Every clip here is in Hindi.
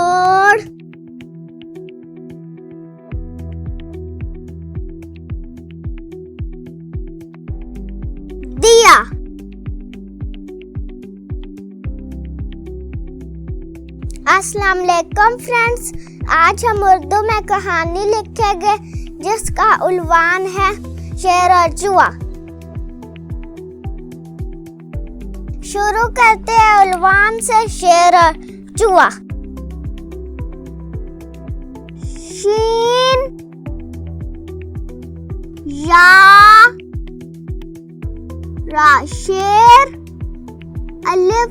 छोड़ दिया। अस्सलाम वालेकुम फ्रेंड्स, आज हम उर्दू में कहानी लिखेंगे जिसका उन्वान है शेर और चूहा। शुरू करते हैं उन्वान से शेर और चूहा। शीन या रा शेर, अलिफ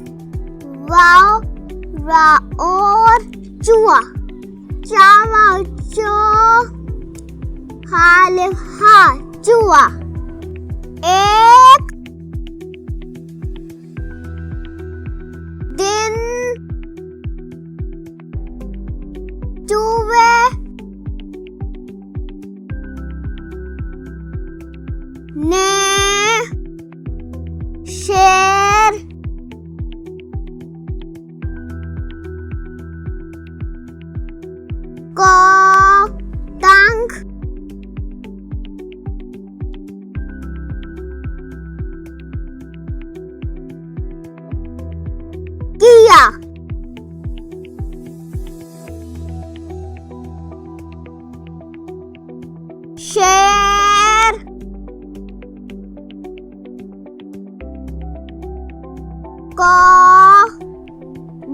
वाव रा और चूहा, चा वाव चो हालिफ हा चूहा। एक दिन चूहे ने शेर को तंग किया। शेर को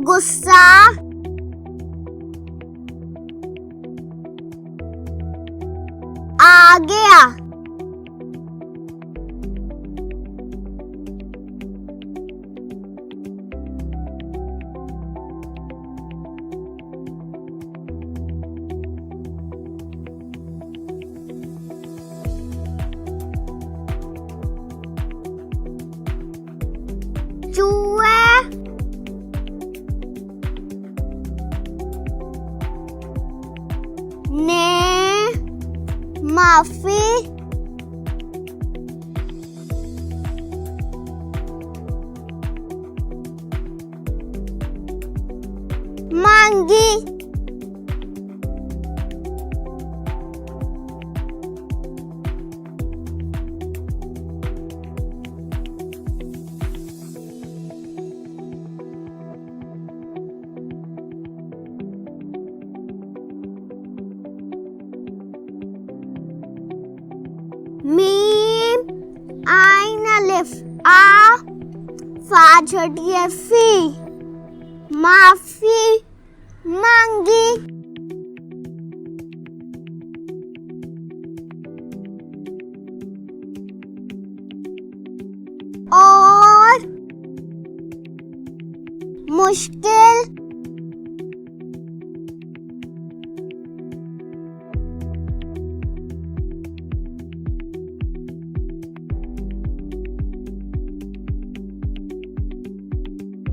गुस्सा आ गया। चूहे ने माफी मांगी। मीम आइन अलिफ आ फा छठिए फी, माफी मांगी। और मुश्किल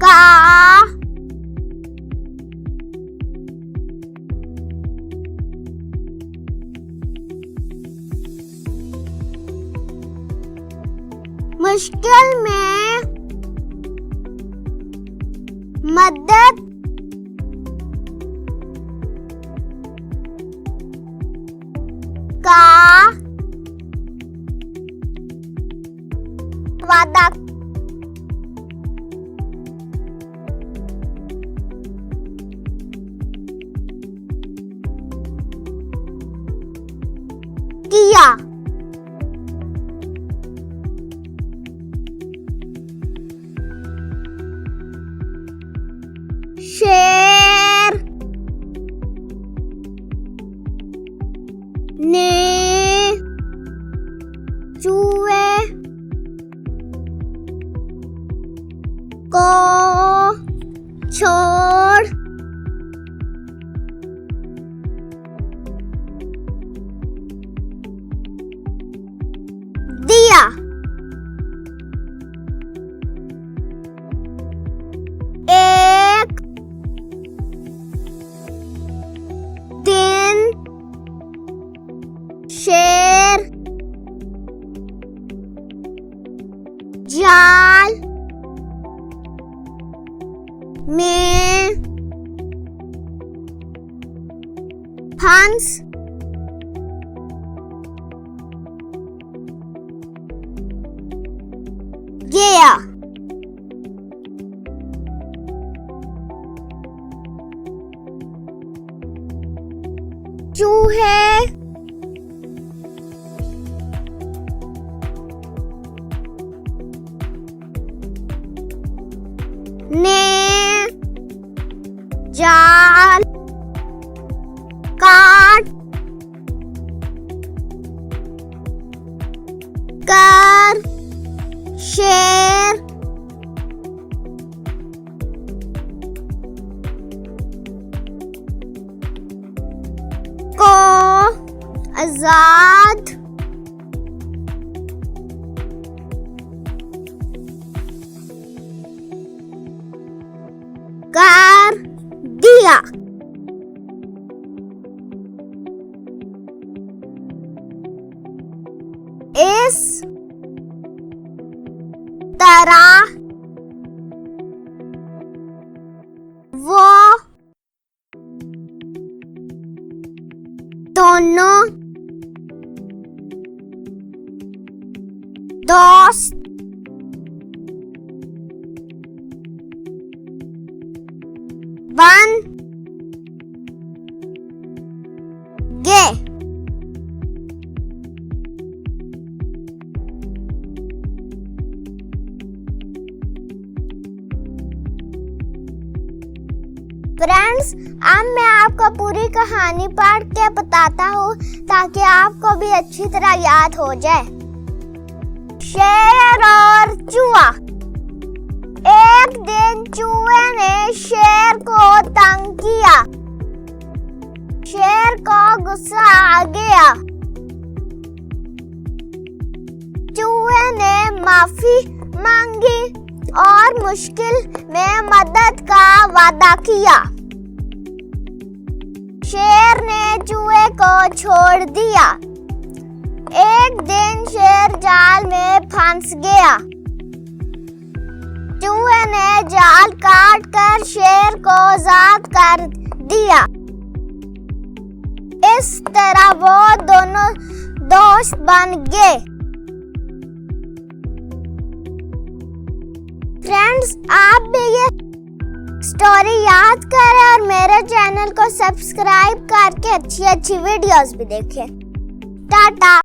का मुश्किल में मदद का वादा किया। शेर ने चूहे को छोड़ हंस, गया। चूहे, ने जाल काट कर शेर को आजाद कर दिया। इस तरह वो दोनों दोस्त बन गए। फ्रेंड्स, अब मैं आपको पूरी कहानी पढ़ के बताता हूँ ताकि आपको भी अच्छी तरह याद हो जाए। शेर और चूहा। एक दिन चूहे ने शेर को तंग किया। शेर को गुस्सा आ गया। चूहे ने माफी मांगी और मुश्किल में मदद का वादा किया। शेर ने चूहे को छोड़ दिया। एक दिन शेर जाल में फंस गया। चूहे ने जाल काट कर शेर को आजाद कर दिया। इस तरह वो दोनों दोस्त बन गए। फ्रेंड्स, आप भी ये स्टोरी याद करें और मेरे चैनल को सब्सक्राइब करके अच्छी वीडियोस भी देखें। टाटा।